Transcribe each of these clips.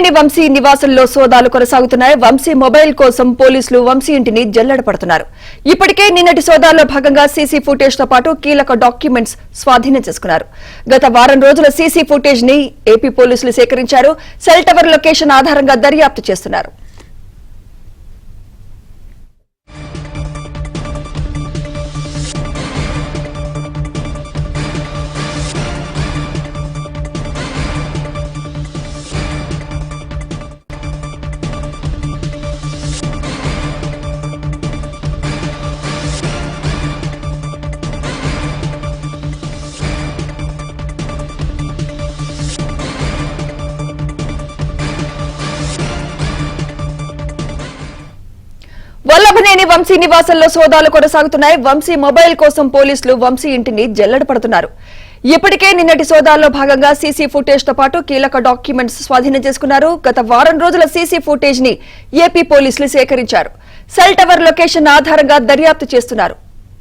వల్లభనేని వంశీ నివాసంలో సోదాలు కొనసాగుతున్నాయి. వంశీ మొబైల్ కోసం పోలీసులు వంశీ ఇంటిని జల్లెడ పడుతున్నారు. ఇప్పటికే నిన్నటి సోదాల్లో భాగంగా సీసీ ఫుటేజ్ తో పాటు కీలక డాక్యుమెంట్స్ స్వాధీనం చేసుకున్నారు. గత వారం రోజుల సీసీ ఫుటేజ్ ని ఏపీ పోలీసులు సేకరించారు. సెల్ టవర్ లొకేషన్ ఆధారంగా దర్యాప్తు చేస్తున్నారు. వల్లభనేని వంశీ నివాసంలో సోదాలు కొనసాగుతున్నాయి. వంశీ మొబైల్ కోసం పోలీసులు వంశీ ఇంటిని జల్లెడ పడుతున్నారు. ఇప్పటికే నిన్నటి సోదాల్లో భాగంగా సీసీ ఫుటేజ్ తో పాటు కీలక డాక్యుమెంట్స్ స్వాధీనం చేసుకున్నారు. గత వారం రోజుల సీసీ ఫుటేజ్ ని ఏపీ పోలీసులు సేకరించారు. సెల్ టవర్ లొకేషన్ ఆధారంగా దర్యాప్తు చేస్తున్నారు.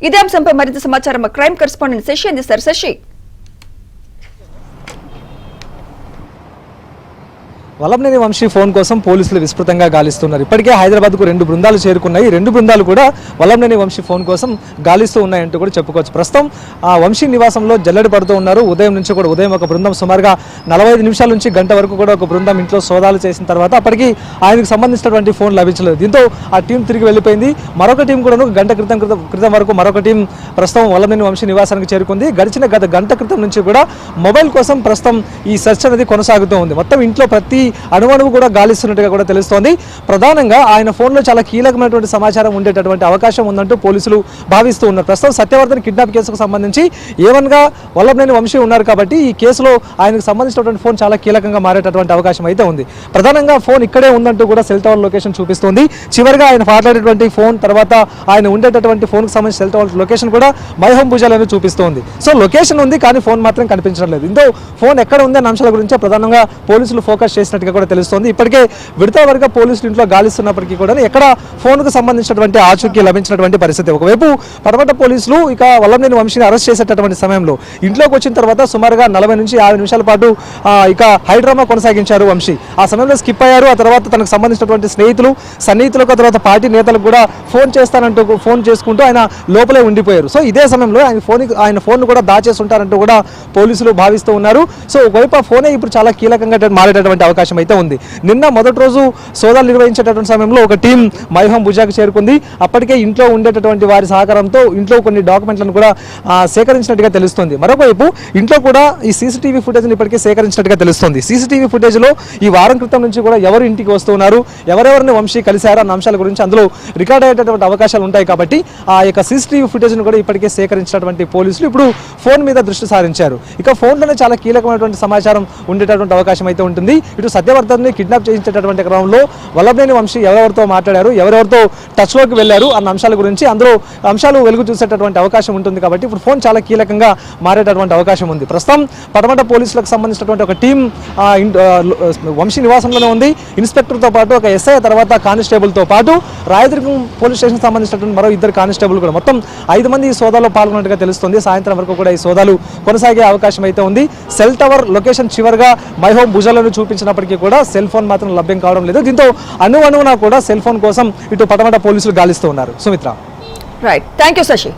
ఇదే అంశంపై మరింత సమాచారం క్రైమ్ కరెస్పాండెంట్ శశి అందిస్తారు. శశి, వల్లభనేని వంశీ ఫోన్ కోసం పోలీసులు విస్తృతంగా గాలిస్తున్నారు. ఇప్పటికే హైదరాబాద్కు 2 బృందాలు చేరుకున్నాయి. 2 బృందాలు కూడా వల్లభనేని వంశీ ఫోన్ కోసం గాలిస్తూ ఉన్నాయంటూ కూడా చెప్పుకోవచ్చు. ప్రస్తుతం ఆ వంశీ నివాసంలో జల్లెడ పడుతూ ఉన్నారు. ఉదయం నుంచి కూడా ఉదయం ఒక బృందం సుమారుగా 45 నిమిషాల నుంచి గంట వరకు కూడా ఒక బృందం ఇంట్లో సోదాలు చేసిన తర్వాత అప్పటికి ఆయనకు సంబంధించినటువంటి ఫోన్ లభించలేదు. దీంతో ఆ టీం తిరిగి వెళ్ళిపోయింది. మరొక టీం కూడా గంట క్రితం వరకు మరొక టీం ప్రస్తుతం వల్లభనేని వంశీ నివాసానికి చేరుకుంది. గత గంట క్రితం నుంచి కూడా మొబైల్ కోసం ప్రస్తుతం ఈ సెర్చ్ అనేది కొనసాగుతూ ఉంది. మొత్తం ఇంట్లో ప్రతి అణువణువు కూడా గాలిస్తున్నట్టుగా కూడా తెలుస్తోంది. ప్రధానంగా ఆయన ఫోన్లో చాలా కీలకమైనటువంటి సమాచారం ఉండేటటువంటి అవకాశం ఉందంటూ పోలీసులు భావిస్తూ ఉన్నారు. ప్రస్తుతం సత్యవర్ధన్ కిడ్నాప్ కేసుకు సంబంధించి ఏవన్గా వల్లభనేని వంశీ ఉన్నారు కాబట్టి ఈ కేసులో ఆయనకు సంబంధించినటువంటి ఫోన్ చాలా కీలకంగా మారేటటువంటి అవకాశం అయితే ఉంది. ప్రధానంగా ఫోన్ ఇక్కడే ఉందంటూ కూడా సెల్ టవర్ లొకేషన్ చూపిస్తుంది. చివరిగా ఆయన మాట్లాడేటువంటి ఫోన్ తర్వాత ఆయన ఉండేటటువంటి ఫోన్కి సంబంధించిన సెల్ టవర్ లొకేషన్ కూడా మైహోం భుజాలని చూపిస్తోంది. సో లొకేషన్ ఉంది కానీ ఫోన్ మాత్రం కనిపించడం లేదు. ఇంతో ఫోన్ ఎక్కడ ఉంది అన్న అంశాల గురించి ప్రధానంగా పోలీసులు ఫోకస్ చేసినట్టుగా కూడా తెలుస్తోంది. ఇప్పటికే విడతవరగా పోలీసులు ఇంట్లో గాలిస్తున్నప్పటికీ కూడా ఎక్కడ ఫోన్కు సంబంధించినటువంటి ఆచూకీ లభించినటువంటి పరిస్థితి. ఒకవైపు పడమట పోలీసులు ఇక వల్లభనేని వంశీని అరెస్ట్ చేసేటటువంటి సమయంలో ఇంట్లోకి వచ్చిన తర్వాత సుమారుగా 40 నుంచి 50 నిమిషాల పాటు ఇక హైడ్రామా కొనసాగించారు వంశీ. ఆ సమయంలో స్కిప్ అయ్యారు. ఆ తర్వాత తనకు సంబంధించినటువంటి సన్నిహితులకు తర్వాత పార్టీ నేతలకు కూడా ఫోన్ చేస్తానంటూ ఫోన్ చేసుకుంటూ ఆయన లోపలే ఉండిపోయారు. సో ఇదే సమయంలో ఆయన ఫోన్ కూడా దాచేసి ఉంటారంటూ కూడా పోలీసులు భావిస్తూ ఉన్నారు. సో ఒకవైపు ఆ ఫోనే ఇప్పుడు చాలా కీలకంగా మారేటటువంటి అవకాశం అయితే ఉంది. నిన్న మొదటి రోజు సోదాలు నిర్వహించేటటువంటి సమయంలో ఒక టీం మైహోం భుజాకు చేరుకుంది. అప్పటికే ఇంట్లో ఉండేటటువంటి వారి సహకారంతో ఇంట్లో కొన్ని డాక్యుమెంట్లను కూడా సేకరించినట్టుగా తెలుస్తుంది. మరోవైపు ఇంట్లో కూడా ఈ సీసీటీవీ ఫుటేజ్ని ఇప్పటికే సేకరించినట్టుగా తెలుస్తుంది. సీసీటీవీ ఫుటేజ్లో ఈ వారం క్రితం నుంచి కూడా ఎవరు ఇంటికి వస్తున్నారు, ఎవరెవరిని వంశీ కలిశారు అన్న అంశాల గురించి అందులో రికార్డ్ అయ్యేటటువంటి అవకాశాలు ఉంటాయి. కాబట్టి ఆ యొక్క సీసీటీవీ ఫుటేజ్ను కూడా ఇప్పటికే సేకరించినటువంటి పోలీసులు ఇప్పుడు ఫోన్ మీద దృష్టి సారించారు. ఇక ఫోన్లోనే చాలా కీలకమైనటువంటి సమాచారం ఉండేటటువంటి అవకాశం అయితే ఉంటుంది. ఇటు సత్యవర్ధన్ని కిడ్నాప్ చేయించేటటువంటి క్రమంలో వల్లభనేని వంశీ ఎవరెవరితో మాట్లాడారు, ఎవరెవరితో టచ్లోకి వెళ్ళారు అన్న అంశాల గురించి అందులో అంశాలు వెలుగు చూసేటటువంటి అవకాశం ఉంటుంది. కాబట్టి ఇప్పుడు ఫోన్ చాలా కీలకంగా మారేటటువంటి అవకాశం ఉంది. ప్రస్తుతం పడమట పోలీసులకు సంబంధించినటువంటి ఒక టీం వంశీ నివాసంలోనే ఉంది. ఇన్స్పెక్టర్తో పాటు ఒక ఎస్ఐ తర్వాత కానిస్టేబుల్తో పాటు రాయదుర్గం పోలీస్ స్టేషన్కి సంబంధించినటువంటి మరో 2 కానిస్టేబుల్ కూడా మొత్తం 5 మంది ఈ సోదాలో పాల్గొన్నట్టుగా తెలుస్తుంది. సాయంత్రం వరకు కూడా ఈ సోదాలు కొనసాగే అవకాశం అయితే ఉంది. సెల్ టవర్ లొకేషన్ చివరిగా మైహోం భుజాలను చూపించినప్పటికీ కూడా సెల్ ఫోన్ మాత్రం లభ్యం కావడం లేదు. దీంతో అణువణువునా కూడా సెల్ ఫోన్ కోసం ఇటు పడమట పోలీసులు గాలిస్తూ ఉన్నారు. Sumitra, right, thank you Shashi.